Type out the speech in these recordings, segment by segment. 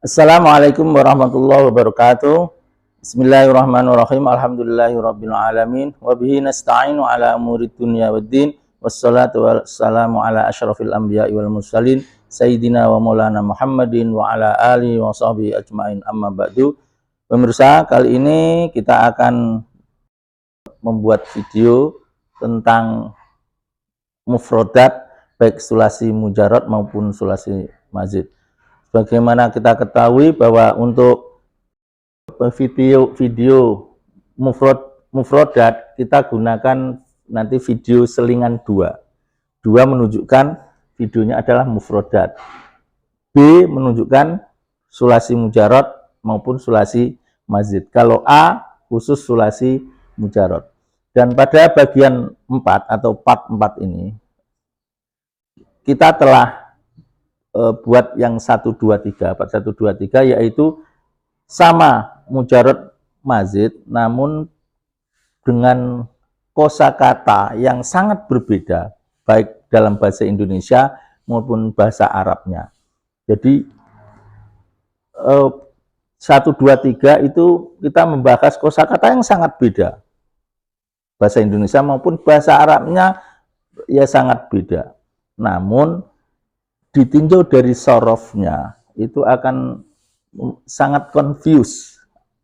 Assalamualaikum warahmatullahi wabarakatuh. Bismillahirrahmanirrahim. Alhamdulillahirabbil alamin wa bihi nasta'inu ala umurid dunya waddin. Wassalatu wassalamu ala asyrafil anbiya'i wal mursalin sayyidina wa maulana Muhammadin wa ala alihi wa sahbihi ajmain, amma ba'du. Pemirsa, kali ini kita akan membuat video tentang mufrodat baik sulasi mujarad maupun sulasi mazid. Bagaimana kita ketahui bahwa untuk video mufrodat kita gunakan nanti video selingan dua menunjukkan videonya adalah mufrodat, B menunjukkan sulasi mujarad maupun sulasi mazid. Kalau A khusus sulasi mujarad. Dan pada bagian 4 atau part 4 ini kita telah buat yang 1, 2, 3, part 1, 2, 3, yaitu sama mujarad mazid namun dengan kosakata yang sangat berbeda baik dalam bahasa Indonesia maupun bahasa Arabnya. Jadi 1, 2, 3 itu kita membahas kosakata yang sangat beda. Bahasa Indonesia maupun bahasa Arabnya ya sangat beda. Namun ditinjau dari sorofnya itu akan sangat confuse.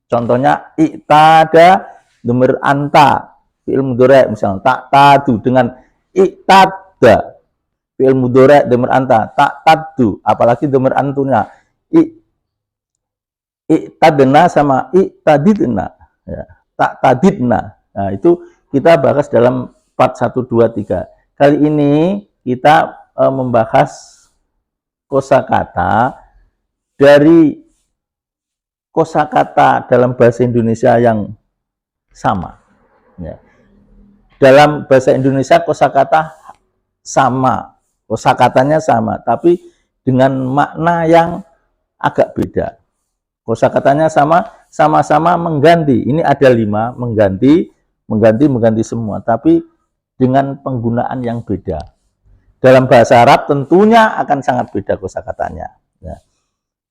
Contohnya i'tada dhamir anta fi'il mudhari' misalnya ta'tadu dengan i'tada fi'il mudhari' dhamir anta ta'tadu, apalagi dhamir antunya i'tadna sama i'tadidna ya, ta'tadidna. Nah, itu kita bahas dalam part 1, 2, 3. Kali ini kita membahas kosakata dari kosakata dalam bahasa Indonesia yang sama. Ya. Dalam bahasa Indonesia kosakata sama, kosakatanya sama, tapi dengan makna yang agak beda. Kosakatanya sama-sama mengganti. Ini ada 5, mengganti semua, tapi dengan penggunaan yang beda. Dalam bahasa Arab tentunya akan sangat beda kosakatanya. Ya.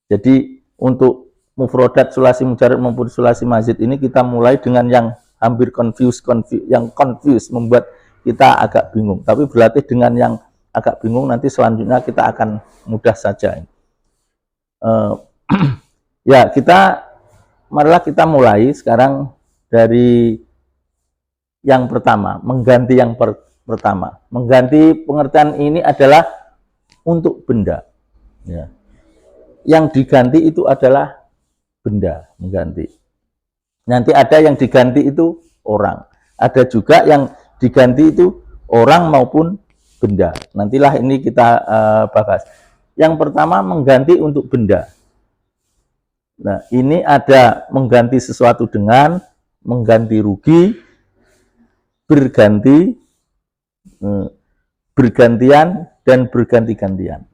Jadi untuk mufrodat sulasi mujarad maupun sulasi mazid ini kita mulai dengan yang hampir confuse, membuat kita agak bingung. Tapi berlatih dengan yang agak bingung, nanti selanjutnya kita akan mudah saja. Ya, marilah kita mulai sekarang dari yang pertama, mengganti yang pertama. Mengganti pengertian ini adalah untuk benda. Ya. Yang diganti itu adalah benda, mengganti. Nanti ada yang diganti itu orang. Ada juga yang diganti itu orang maupun benda. Nantilah ini kita bahas. Yang pertama mengganti untuk benda. Nah, ini ada mengganti sesuatu dengan, mengganti rugi, berganti, bergantian, dan berganti-gantian.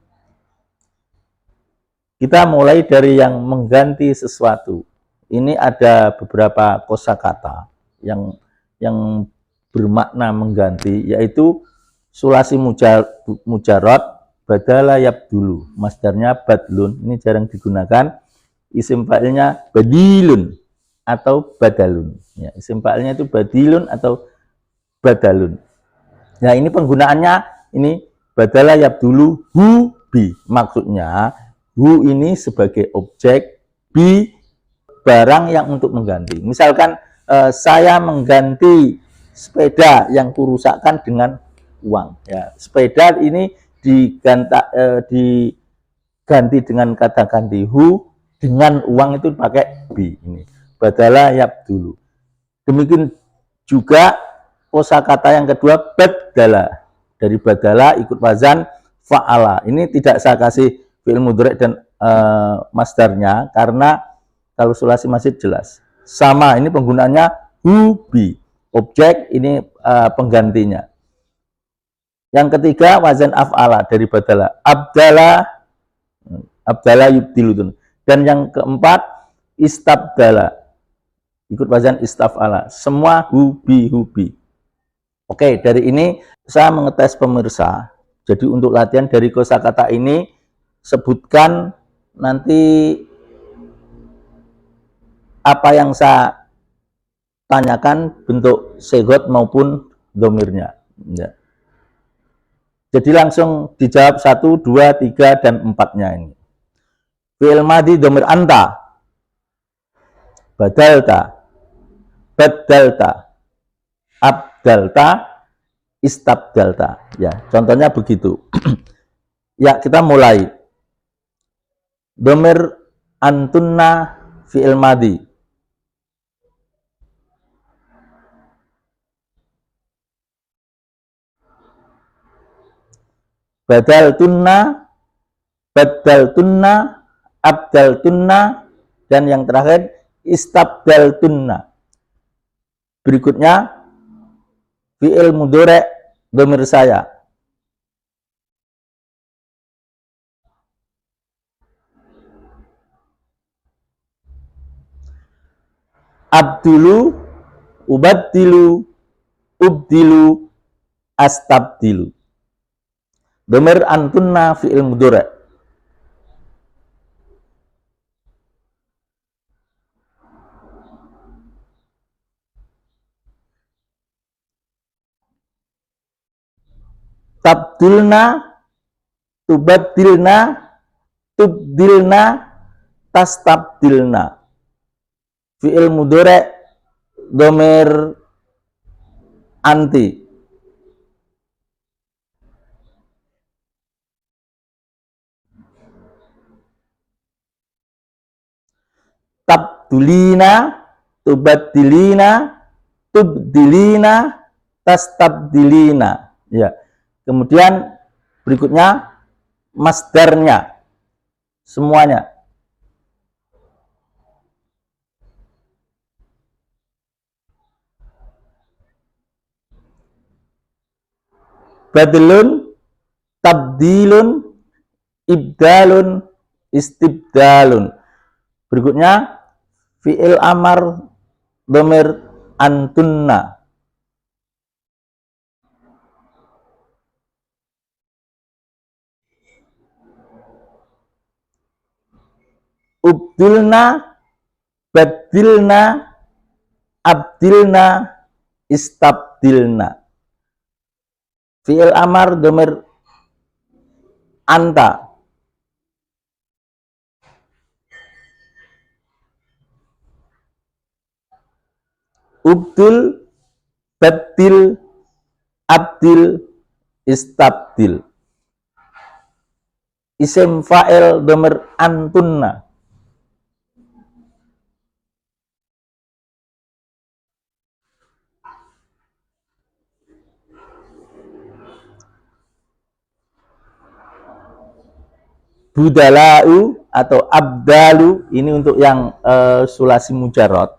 Kita mulai dari yang mengganti sesuatu. Ini ada beberapa kosakata yang bermakna mengganti, yaitu sulasi mujarad badala yabdulu. Masdarnya badlun, ini jarang digunakan. Isim fa'ilnya badilun atau badalun. Ya, isim fa'ilnya itu badilun atau badalun. Nah, ini penggunaannya ini badala yabdulu hu bi. Maksudnya hu ini sebagai objek, bi barang yang untuk mengganti. Misalkan saya mengganti sepeda yang kurusakkan dengan uang. Ya, sepeda ini diganti dengan kata ganti hu, dengan uang itu pakai bi. Ini badala yabdulu. Demikian juga kosakata yang kedua badala. Dari badala ikut wazan fa'ala. Ini tidak saya kasih fi'il mudhari' dan masdarnya karena kalau sulasi mazid jelas. Sama, ini penggunaannya hubi. Objek, ini penggantinya. Yang ketiga wazan af'ala dari badala. Abdala yubdilu. Dan yang keempat istabdala. Ikut wazan istaf'ala. Semua hubi. Oke, dari ini saya mengetes pemirsa. Jadi untuk latihan dari kosakata ini sebutkan nanti apa yang saya tanyakan bentuk segot maupun domirnya. Ya. Jadi langsung dijawab 1, 2, 3, dan 4-nya ini. Fi'il madhi domir anta, badalta, baddalta, abdalta, istabdalta. Ya, contohnya begitu. Ya, kita mulai. Domir antunna fi'il madhi. Badaltunna, baddaltunna, abdaltunna, dan yang terakhir istabdaltunna. Berikutnya fi'il mudhari' domir saya. Abdulu, ubaddilu, ubdilu, astabdilu. Domir antunna fi'il mudhari'. Tabdilna, tubaddilna, tubdilna, tastabdilna. Fi'il mudhari' domir anti. Tabdulina, tubaddilina, tubdilina, tastabdilina. Ya. Kemudian berikutnya masdarnya. Semuanya. Badlun, tabdilun, ibdalun, istibdalun. Berikutnya fi'il amar domir antunna. Ubdilna, badilna, abdilna, istabdilna. Fi'il amar domir anta. Ubdul, badil, abdil, istabdil. Isim fa'il domir antunna. Budalau atau abdalu, ini untuk yang sulasi mujarrad,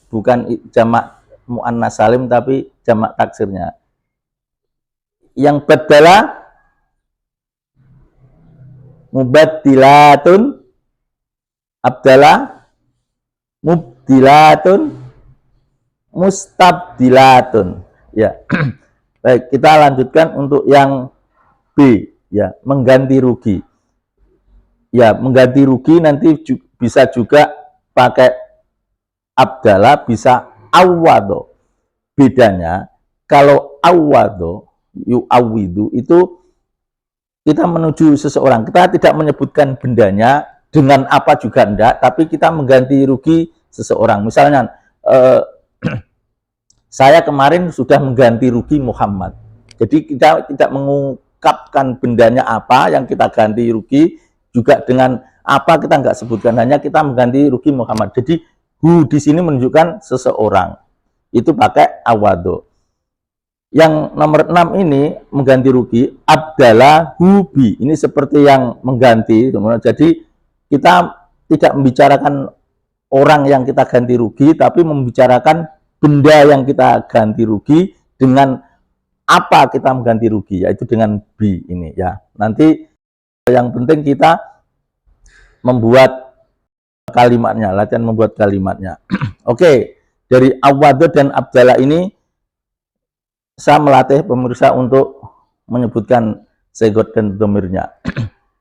bukan jamak muannas salim tapi jamak taksirnya. Yang badala mubaddilatun, abdala mubdilatun, mustabdilatun. Ya. Baik, kita lanjutkan untuk yang B, ya, mengganti rugi. Ya, mengganti rugi nanti bisa juga pakai abdala, bisa awwado. Bedanya kalau awwado, yu'awwidu, itu kita menuju seseorang. Kita tidak menyebutkan bendanya dengan apa juga enggak, tapi kita mengganti rugi seseorang. Misalnya saya kemarin sudah mengganti rugi Muhammad. Jadi kita tidak mengungkapkan bendanya apa yang kita ganti rugi, juga dengan apa kita nggak sebutkan, hanya kita mengganti rugi Muhammad. Jadi hu di sini menunjukkan seseorang. Itu pakai awado. Yang nomor 6 ini mengganti rugi abdala hubi. Ini seperti yang mengganti. Jadi kita tidak membicarakan orang yang kita ganti rugi, tapi membicarakan benda yang kita ganti rugi dengan apa kita mengganti rugi, yaitu dengan bi ini ya. Nanti yang penting kita membuat kalimatnya, latihan membuat kalimatnya. Oke, dari awwado dan abdala ini saya melatih pemirsa untuk menyebutkan segot dan domirnya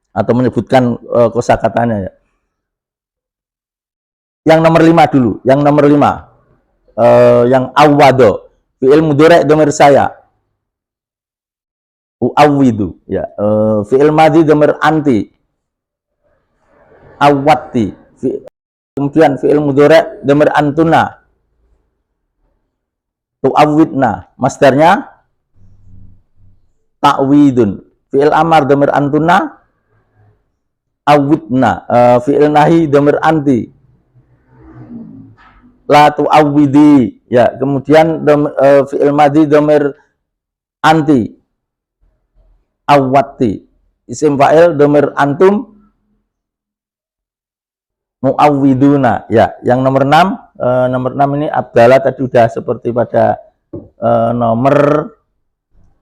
atau menyebutkan kosakatanya ya. Yang nomor 5 dulu, yang nomor 5. Yang awwado, fi'il mudhari' dhamir saya. Uawwidu, ya. Fi'il madhi dhamir anti. Awwati. Kemudian fi'il mudhari' dhamir antuna. Tu'awwidna. Masdarnya ta'widun. Fi'il amar dhamir antuna. Awwidna. Fi'il nahi dhamir anti. La tu'awwidi, ya. Kemudian fi'il madhi dhamir anti. Awwati. Isim fa'il dhamir antum. Mu'awwiduna, ya. Yang nomor 6, nomor 6 ini abdala tadi sudah seperti pada nomor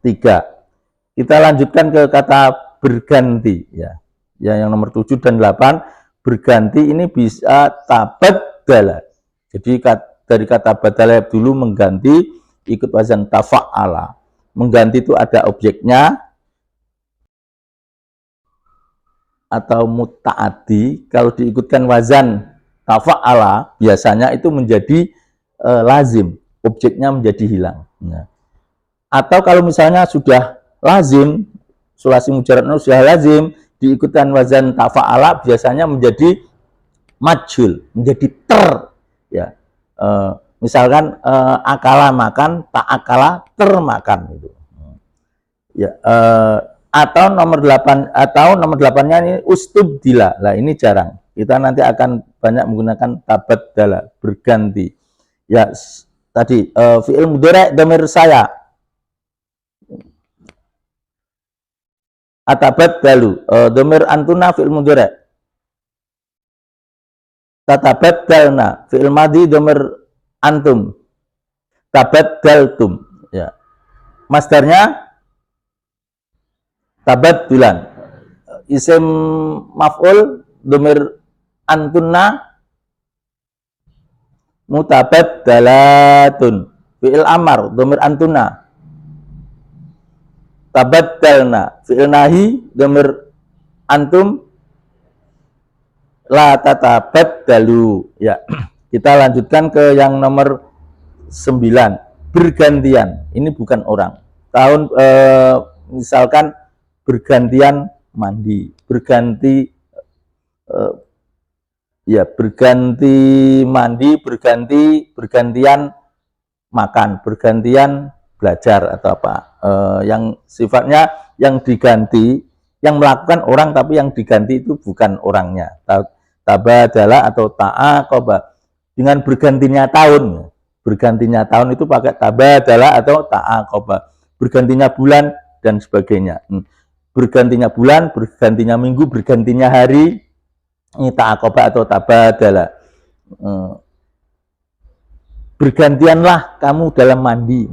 3. Kita lanjutkan ke kata berganti, ya. Ya, yang nomor 7 dan 8 berganti ini bisa tabaddala. Jadi dari kata badala dulu mengganti ikut wazan tafa'ala. Mengganti itu ada objeknya atau muta'addi. Kalau diikutkan wazan tafa'ala biasanya itu menjadi lazim, objeknya menjadi hilang. Nah, atau kalau misalnya sudah lazim, sulasi mujarad sudah lazim, diikutkan wazan tafa'ala biasanya menjadi majhul, menjadi ya. Misalkan akala makan, tak akala termakan itu. Ya, atau nomor 8 nya ini ustubdila. Lah ini jarang. Kita nanti akan banyak menggunakan tabaddala, berganti. Ya, tadi fi'il mudhari' dhamir saya. Atabaddalu, dhamir antuna fi'il mudhari'. Tatabaddalna, fi'il madhi dhamir antum. Tabaddaltum, ya. Masdarnya tabaddulan. Isim maf'ul dhamir antunna mutabaddalatun. Fi'il amar dhamir antunna. Tabaddalna. Fi'il nahi dhamir antum. La tatabaddalu, ya. Kita lanjutkan ke yang nomor 9, bergantian. Ini bukan orang. Misalkan bergantian mandi, berganti mandi, bergantian makan, bergantian belajar atau apa. Yang sifatnya yang diganti, yang melakukan orang tapi yang diganti itu bukan orangnya. Tabadala atau ta'aqaba, dengan bergantinya tahun. Bergantinya tahun itu pakai tabadala atau ta'aqaba. Bergantinya bulan dan sebagainya. Bergantinya bulan, bergantinya minggu, bergantinya hari, ini ta'aqaba atau tabadala. Bergantianlah kamu dalam mandi,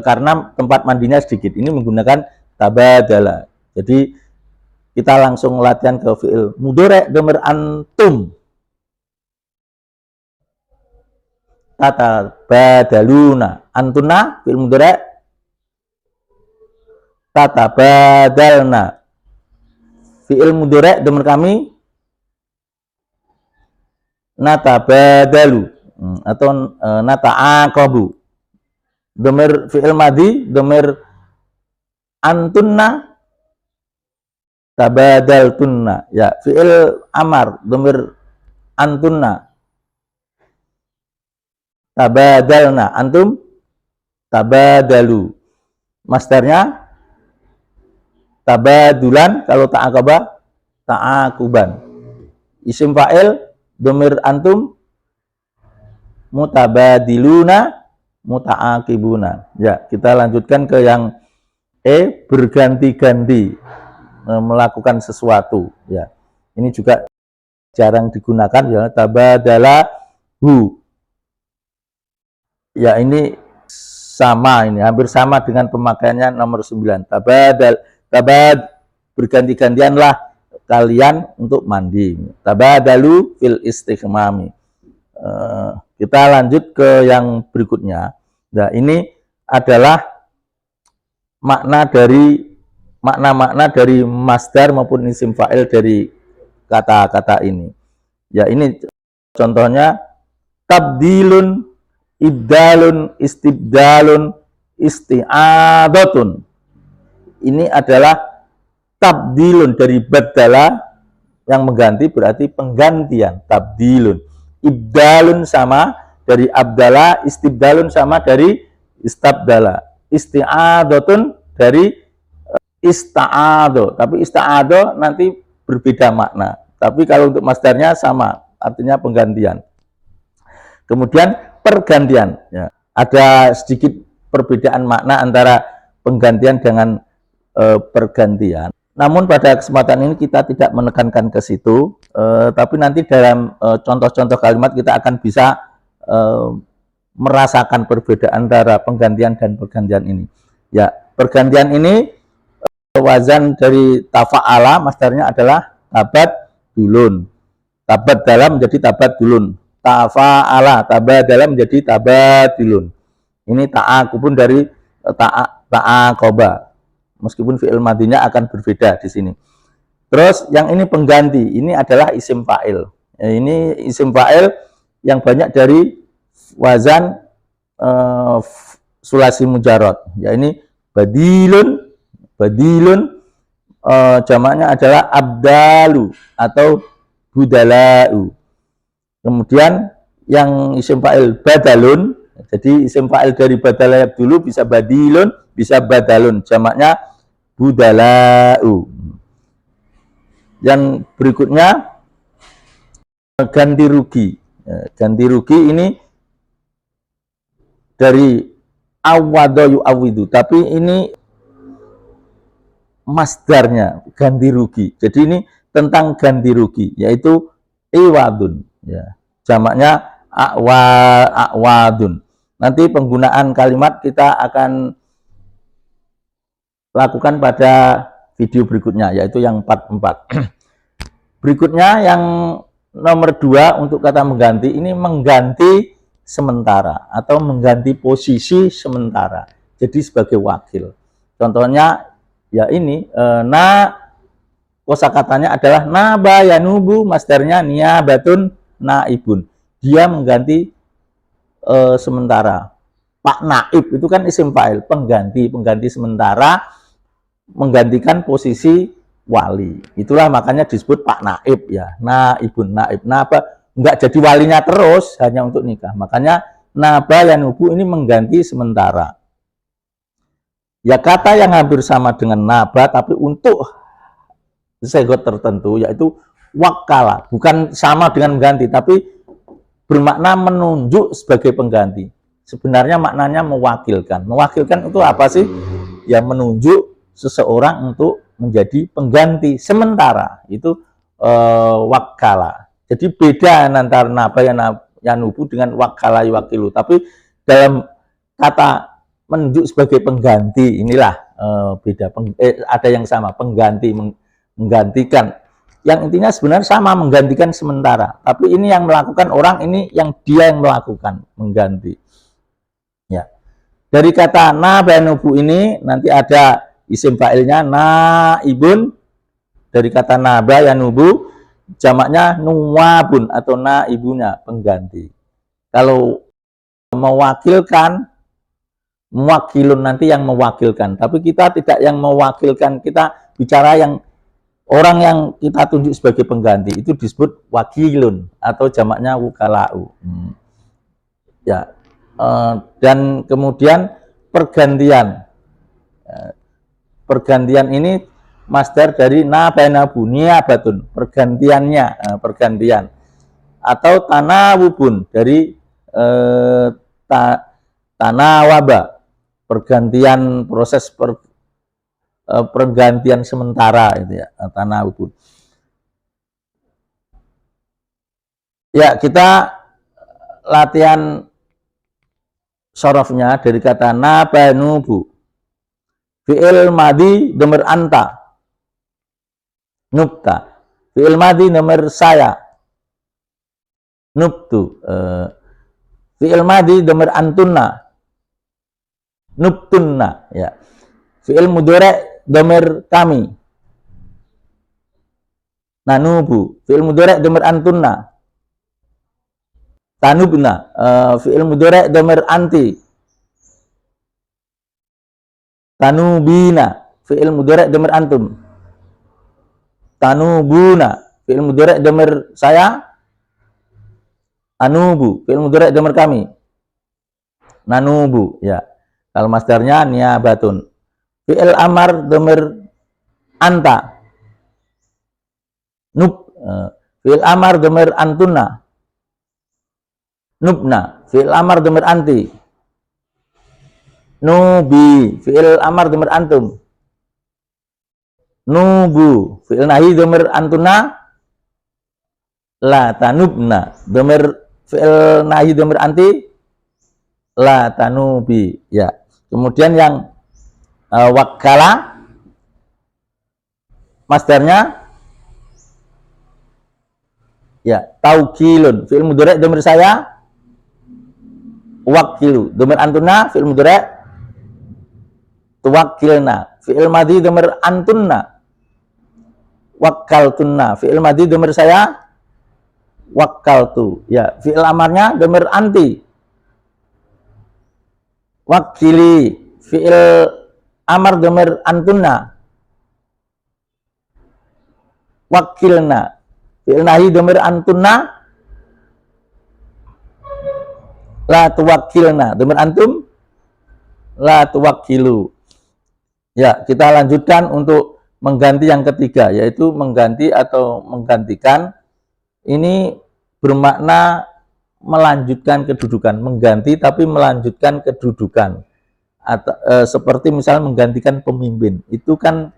karena tempat mandinya sedikit. Ini menggunakan tabadala. Jadi kita langsung latihan ke fi'il mudhari' dhamir antum. Tatabadaluna, antuna fi'il mudhari', tatabadalna fi'il mudhari' dhamir kami, natabadalu atau nata'aqabu. Dhamir fi'il madhi dhamir antunna, tabadaltunna, ya. Fi'il amar dhamir antunna, tabadalna, antum tabadalu. Masdarnya tabadulan, kalau ta'aqaba ta'aquban. Isim fa'il dhamir antum, mutabadiluna, muta'aqibuna. Ya, kita lanjutkan ke yang berganti-ganti melakukan sesuatu, ya. Ini juga jarang digunakan, ya. Tabadalahu, ya. Ini sama, ini hampir sama dengan pemakaiannya nomor 9. Berganti-gantianlah kalian untuk mandi. Tabadalu fil istighmami. Kita lanjut ke yang berikutnya. Nah, ini adalah makna-makna dari masdar maupun isim fa'il dari kata-kata ini. Ya, ini Contohnya tabdilun, ibdalun, istibdalun, isti'adatun. Ini adalah tabdilun dari badala yang mengganti, berarti penggantian, tabdilun. Ibdalun sama dari abdala, istibdalun sama dari istabdala. Isti'adatun dari ista'ado, tapi ista'ado nanti berbeda makna. Tapi kalau untuk masdarnya sama, artinya penggantian. Kemudian pergantian, ya. Ada sedikit perbedaan makna antara penggantian dengan pergantian. Namun pada kesempatan ini kita tidak menekankan ke situ, tapi nanti dalam contoh-contoh kalimat kita akan bisa merasakan perbedaan antara penggantian dan pergantian ini. Ya, pergantian ini wazan dari tafa'ala, masdarnya adalah tabadulun. Tabaddala menjadi tabadulun. Tafa'ala, tabadala menjadi tabadulun. Ini ta'aqubun dari ta'aqoba. Meskipun fi'il madinya akan berbeda di sini. Terus yang ini pengganti, ini adalah isim fa'il. Ya, ini isim fa'il yang banyak dari wazan sulasi mujarrad. Ya, ini badilun, jamaknya adalah abdalu atau budala'u. Kemudian yang isim fa'il badalun, jadi isim fa'il dari badala dulu bisa badilun, bisa badalun, jamaknya budala'u. Yang berikutnya ganti rugi. Ganti rugi ini dari awwadu yu'awwidu, tapi ini masdarnya ganti rugi. Jadi ini tentang ganti rugi, yaitu iwadun, ya. Jamaknya a'wadun. Nanti penggunaan kalimat kita akan lakukan pada video berikutnya, yaitu yang part 4. Berikutnya yang nomor 2 untuk kata mengganti, ini mengganti sementara atau mengganti posisi sementara. Jadi sebagai wakil. Contohnya ya ini kosakatanya adalah naba yanubu, masdarnya niyabatun naibun. Dia mengganti sementara. Pak Naib itu kan isim fa'il, pengganti sementara, menggantikan posisi wali. Itulah makanya disebut Pak Naib, ya. Naibun, naib. Naba enggak jadi walinya terus, hanya untuk nikah. Makanya naba yanubu ini mengganti sementara. Ya, kata yang hampir sama dengan naba tapi untuk segot tertentu, yaitu wakala. Bukan sama dengan mengganti, tapi bermakna menunjuk sebagai pengganti. Sebenarnya maknanya mewakilkan. Mewakilkan itu apa sih? Ya, menunjuk seseorang untuk menjadi pengganti sementara. Itu wakala. Jadi beda antara naba yanubu dengan wakala yuwakilu. Tapi dalam kata menunjuk sebagai pengganti, inilah beda. Ada yang sama, pengganti, menggantikan. Yang intinya sebenarnya sama, menggantikan sementara. Tapi ini yang melakukan orang, ini yang dia yang melakukan, mengganti. Ya. Dari kata naba yanubu ini nanti ada isim fa'ilnya naibun. Dari kata naba yanubu, jamaknya nuwabun atau naibunya, pengganti. Kalau mewakilkan, mewakilun nanti yang mewakilkan. Tapi kita tidak yang mewakilkan, kita bicara yang orang yang kita tunjuk sebagai pengganti, itu disebut wakilun atau jamaknya wukala'u. Ya. Dan kemudian pergantian. Pergantian ini masdar dari nabainabu, niyabatun, pergantiannya, pergantian. Atau tanawubun dari tanawaba, pergantian, proses pergantian sementara itu ya, tanawubun. Ya, kita latihan sorofnya dari kata nabanubu. Fi'il madi dhamir anta, nubta. Fi'il madi dhamir saya, nubtu. Fi'il madi dhamir antunna, nubtunna. Ya. Fi'il mudhari' dhamir kami, nanubu. Fi'il mudhari' dhamir antunna, Tanubna, fi'il mudhari' dhamir anti. Tanubina, fi'il mudhari' dhamir antum. Tanubuna, fi'il mudhari' dhamir saya. Anubu, fi'il mudhari' dhamir kami. Nanubu, ya. Kalau masdarnya niyabatun. Fi'il amar dhamir anta. Nub, fi'il amar dhamir antunna. Nubna, fi'il amar dhamir anti. Nubi, fi'il amar dhamir antum. Nubu, fi'il nahi dhamir antunna. La tanubna, dhamir fi'il nahi dhamir anti. La tanubi, ya. Kemudian yang wakala masdarnya ya taukilun, fi'il mudhari' dhamir saya. Wakilu, dhamir antuna, fi'il mudhari' tuwakilna, fi'il madhi dhamir antunna. Wakaltunna, fi'il madhi dhamir saya. Wakaltu, ya. Fi'il amarnya dhamir anti. Wakili, fi'il amar dhamir antunna. Wakilna, fi'il nahi dhamir antunna. La tuwakilna, dhamir antum. La tuwakilu. Ya, kita lanjutkan untuk mengganti yang ketiga, yaitu mengganti atau menggantikan. Ini bermakna melanjutkan kedudukan, mengganti tapi melanjutkan kedudukan. Atau seperti misalnya menggantikan pemimpin, itu kan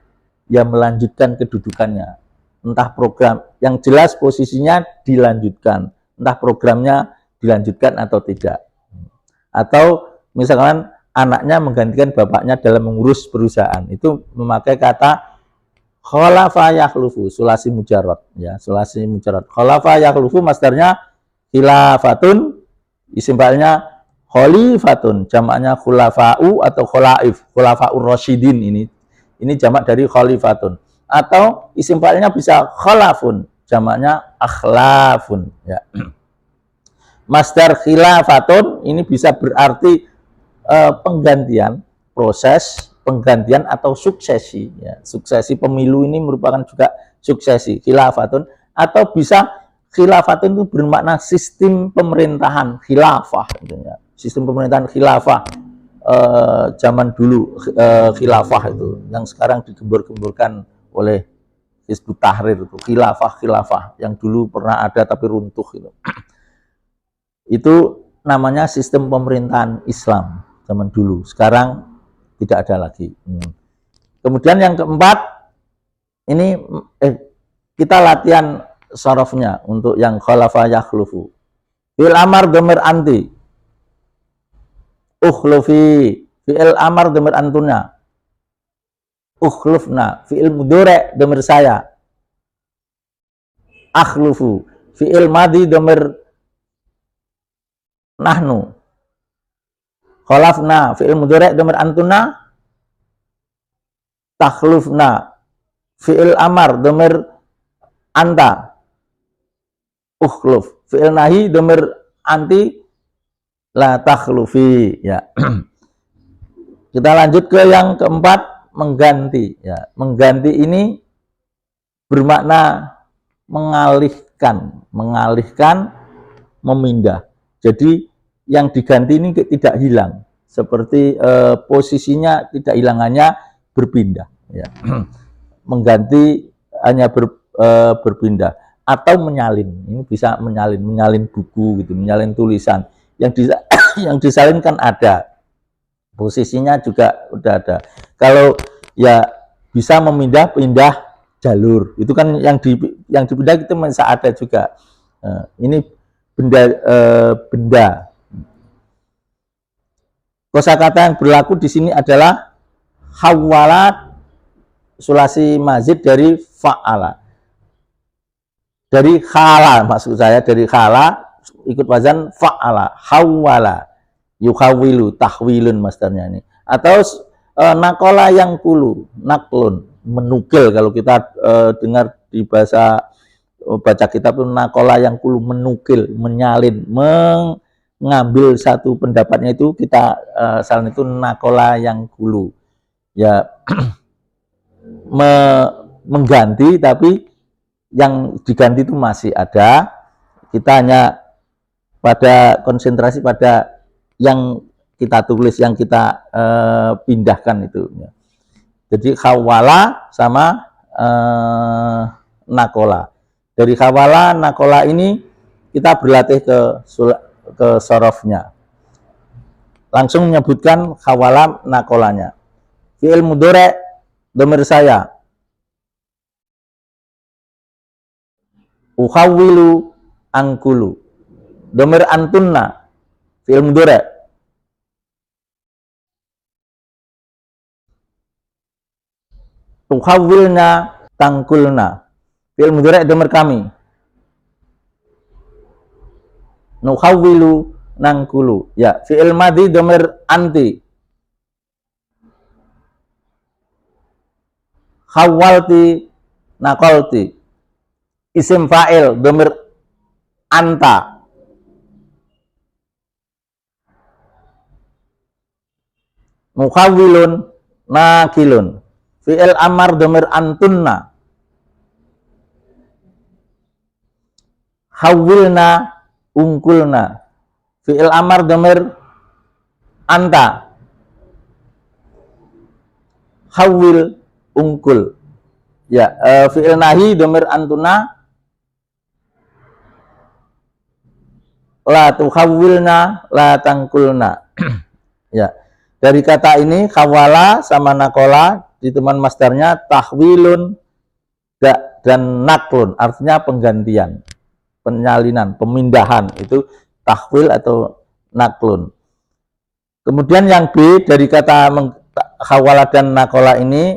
ya melanjutkan kedudukannya. Entah program yang jelas posisinya dilanjutkan, entah programnya dilanjutkan atau tidak. Atau misalkan anaknya menggantikan bapaknya dalam mengurus perusahaan, itu memakai kata khalafa yakhlufu, sulasi mujarrad, ya, sulasi mujarrad. Khalafa yakhlufu masdarnya khilafatun, isim fa'ilnya khalifatun, jamaknya khulafa'u atau khulaif, khulafa'ur rasyidin, ini jamak dari khalifatun. Atau isim fa'ilnya bisa khalafun, jamaknya akhlafun, ya. Masdar khilafatun ini bisa berarti penggantian, proses penggantian atau suksesi, ya. Suksesi pemilu ini merupakan juga suksesi, khilafatun. Atau bisa khilafatun itu bermakna sistem pemerintahan, khilafah, ya. Sistem pemerintahan khilafah zaman dulu, khilafah itu yang sekarang digembur-gemburkan oleh Hizbut Tahrir, itu khilafah yang dulu pernah ada tapi runtuh itu. Itu namanya sistem pemerintahan Islam zaman dulu, sekarang tidak ada lagi. Kemudian yang keempat, ini kita latihan sarafnya untuk yang khalafa yakhlufu. Fi'il amar dhamir anti. Ukhlufi, fi'il amar dhamir antunna. Ukhlufna, fi'il mudhari' dhamir saya. Akhlufu, fi'il madhi dhamir nahnu. Khalafna, fi'il mudhari' dhamir antunna. Takhlufna, fi'il amar dhamir anta. Ukhluf, fi'il nahi dhamir anti. La takhlufi, ya. Kita lanjut ke yang keempat, mengganti, ya. Mengganti ini bermakna mengalihkan, memindah. Jadi yang diganti ini tidak hilang, seperti posisinya tidak hilang, hanya berpindah, ya. Mengganti hanya berpindah. Atau menyalin, ini bisa menyalin buku gitu, menyalin tulisan. Yang disalinkan ada, posisinya juga udah ada. Kalau ya bisa pindah jalur, itu kan yang dipindah itu bisa ada juga. Ini benda. Kosakata yang berlaku di sini adalah hawwalat, sulasi mazid dari fa'ala. Dari khala, maksud saya dari khala ikut wazan fa'ala, hawwala, yukhawwilu, tahwilun masdarnya ini. Atau nakola yang kulu, naklun, menukil kalau kita dengar di bahasa baca kitab itu nakola yang kulu, menukil, menyalin, mengambil satu pendapatnya itu kita salin itu nakola yang kulu. Ya mengganti, tapi yang diganti itu masih ada. Kita hanya pada konsentrasi pada yang kita tulis, yang kita pindahkan itu. Jadi khawala sama nakola. Dari khawala, nakola ini kita berlatih ke sorofnya. Langsung menyebutkan khawala nakolanya. Fi'il mudhari' dhamir saya. Ukhawwilu angkulu. Dhamir antunna. Fi'il mudhari'. Tukhawwilna tangkulna. Fi'il mudhari' dhamir kami. Nukhawwilu nangkulu. Ya, fi'il madhi dhamir anti. Khawwalti naqalti. Isim fa'il dhamir anta. Mukhawwilun nakilun. Fi'il amar dhamir antunna. Khawwilna ungkulna. Fi'il amar dhamir anta. Khawwil ungkul. Ya, fi'il nahi dhamir antuna. La tukhawwilna la tangkulna. Ya, dari kata ini khawala sama nakola di teman masdarnya tahwilun dan naklun, artinya penggantian, penyalinan, pemindahan, itu tahwil atau naklun. Kemudian yang B dari kata khawala dan nakola ini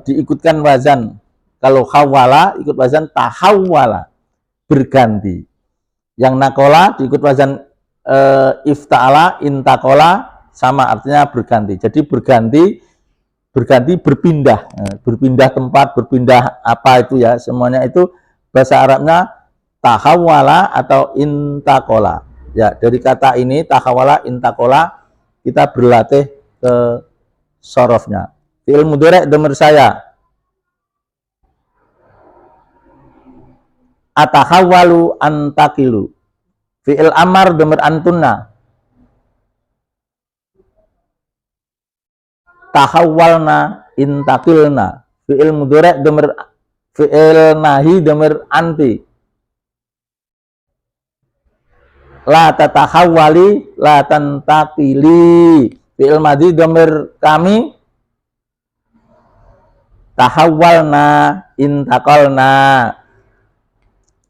diikutkan wazan. Kalau khawala ikut wazan tahawwala, berganti. Yang nakola diikut wazan ifta'ala, intakola, sama artinya berganti. Jadi berganti berpindah, berpindah tempat, berpindah apa itu ya, semuanya itu bahasa Arabnya tahawwala atau intakola. Ya, dari kata ini tahawwala, intakola kita berlatih ke sorofnya. Fi'il mudhari' dhamir saya. Atahawwalu antakilu. Fi'il amar dhamir antunna. Tahawwalna intakilna. Fi'il mudhari' dhamir, fi'il nahi dhamir anti. La tatahawwali la tantakili. Fi'il madhi dhamir kami. Tahawwalna intakalna.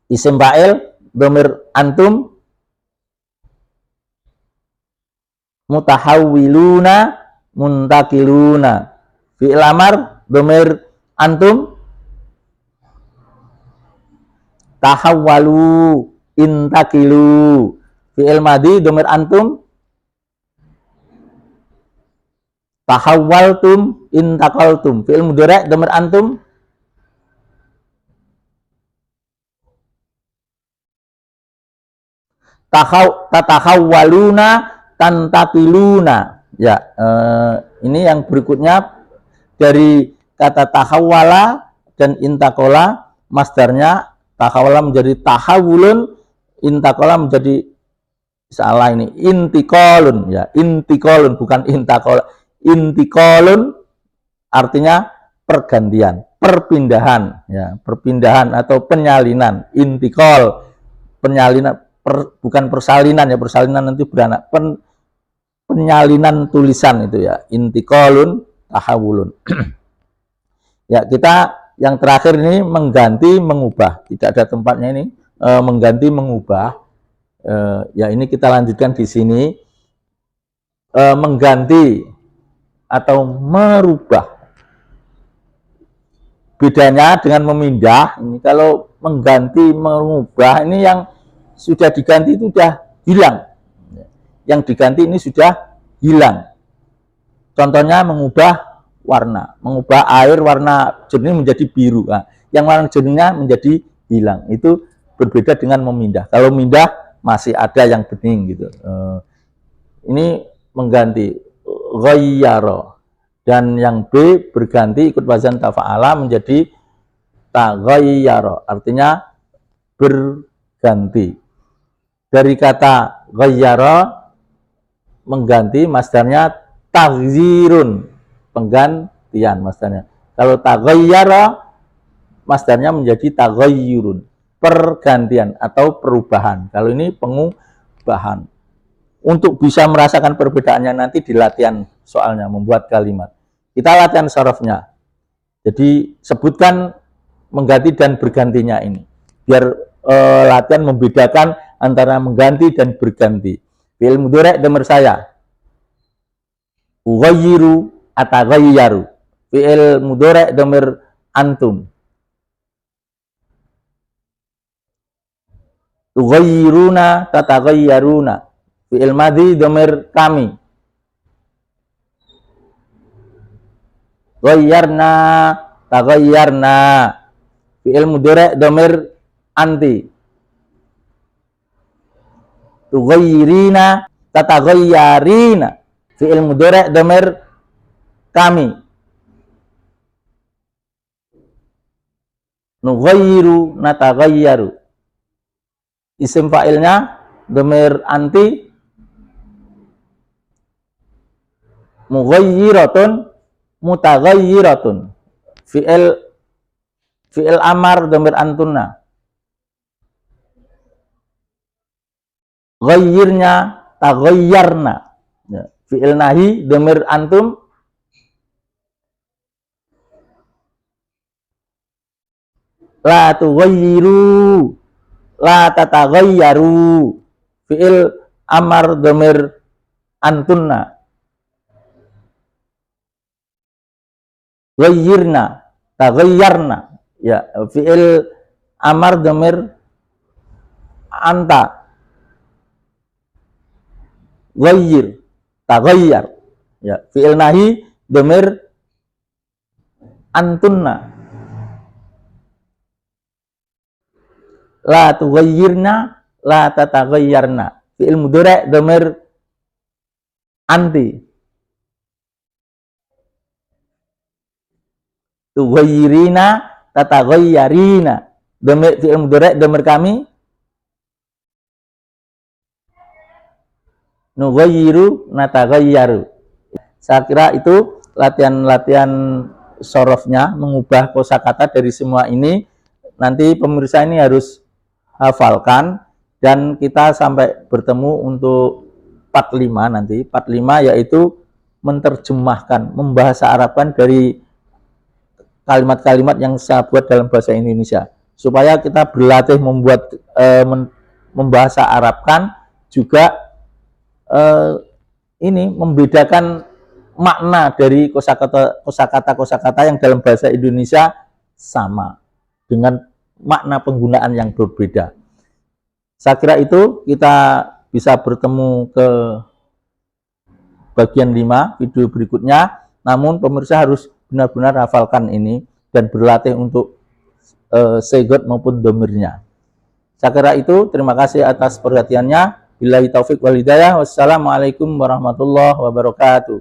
Isim fa'il dhamir antum. Mutahawwiluna muntakiluna. Fi'il amar dhamir antum. Tahawwalu intakilu. Fi'il madhi dhamir antum. Tahawwaltum intakaltum. Fi'il mudhari' dhamir antum. Tatahawwaluna tantakiluna. Ya, ini yang berikutnya dari kata tahawwala dan intakola, masdarnya tahawwala menjadi tahawulun, intakola menjadi, salah ini, intikolun. Ya, intikolun bukan intakola. Intikolun artinya pergantian, perpindahan, ya, perpindahan atau penyalinan. Intikol, penyalinan, bukan persalinan ya, persalinan nanti beranak. Penyalinan tulisan itu ya, intikolun, tahawulun. Ya, kita yang terakhir ini mengganti, mengubah, tidak ada tempatnya ini, mengganti, mengubah. Ya, ini kita lanjutkan di sini. Mengganti atau merubah. Bedanya dengan memindah, ini kalau mengganti, mengubah, ini yang sudah diganti itu sudah hilang. Yang diganti ini sudah hilang. Contohnya mengubah warna, mengubah air warna jernih menjadi biru. Nah, yang warna kuningnya menjadi hilang. Itu berbeda dengan memindah. Kalau mindah masih ada yang bening gitu. Ini mengganti ghayyara, dan yang B berganti ikut wazan tafa'ala menjadi taghayyara, artinya berganti. Dari kata ghayyara mengganti, masdarnya taghzirun, penggantian masdarnya. Kalau taghayyara masdarnya menjadi taghayyurun, pergantian atau perubahan. Kalau ini pengubahan. Untuk bisa merasakan perbedaannya nanti di latihan soalnya membuat kalimat. Kita latihan sorofnya. Jadi sebutkan mengganti dan bergantinya ini. Biar latihan membedakan antara mengganti dan berganti. Fi'il mudhari' dhamir saya. Ughayyiru ataghayyaru. Fi'il mudhari' dhamir antum. Tughayyiruna tataghayyaruna. Fi'il madhi dhamir kami. Ghayyarna taghayyarna. Fi'il mudhari' dhamir anti. Tughayyirina tataghayyarina. Fi'il mudhari' dhamir kami. Nughayyiru nataghayyaru. Isim fa'ilnya dhamir anti mughayyiratun mutaghayyiratun. Fi'il amar dhamir antunna. Ghayyirnya taghayyarna. Ya. Fi'il nahi dhamir antum. La tughayyiru la tataghayyaru. Fi'il amar dhamir antunna. Ghayyirna taghayyarna. Ya, fi'il amar dhamir anta. Ghayyir taghayyar. Ya, fi'il nahi dhamir antunna. La tughayyirna la tataghayyarna. Fi'il mudhari' dhamir anti. Tughayyirina tataghayyarina. Dhamir fi'il mudhari' dhamir kami. Nughayyiru nataghayyaru. Saya kira itu latihan-latihan sorofnya, mengubah kosakata dari semua ini. Nanti pemirsa ini harus hafalkan, dan kita sampai bertemu untuk part 5 nanti. Part 5 yaitu menerjemahkan, membahasa Arabkan dari kalimat-kalimat yang saya buat dalam bahasa Indonesia, supaya kita berlatih membuat membahasa Arabkan juga ini membedakan makna dari kosakata yang dalam bahasa Indonesia sama dengan makna penggunaan yang berbeda. Saya kira itu kita bisa bertemu ke bagian 5 video berikutnya. Namun pemirsa harus benar-benar hafalkan ini dan berlatih untuk segot maupun domirnya. Saya kira itu. Terima kasih atas perhatiannya. Billahi taufik wal hidayah. Wassalamualaikum warahmatullahi wabarakatuh.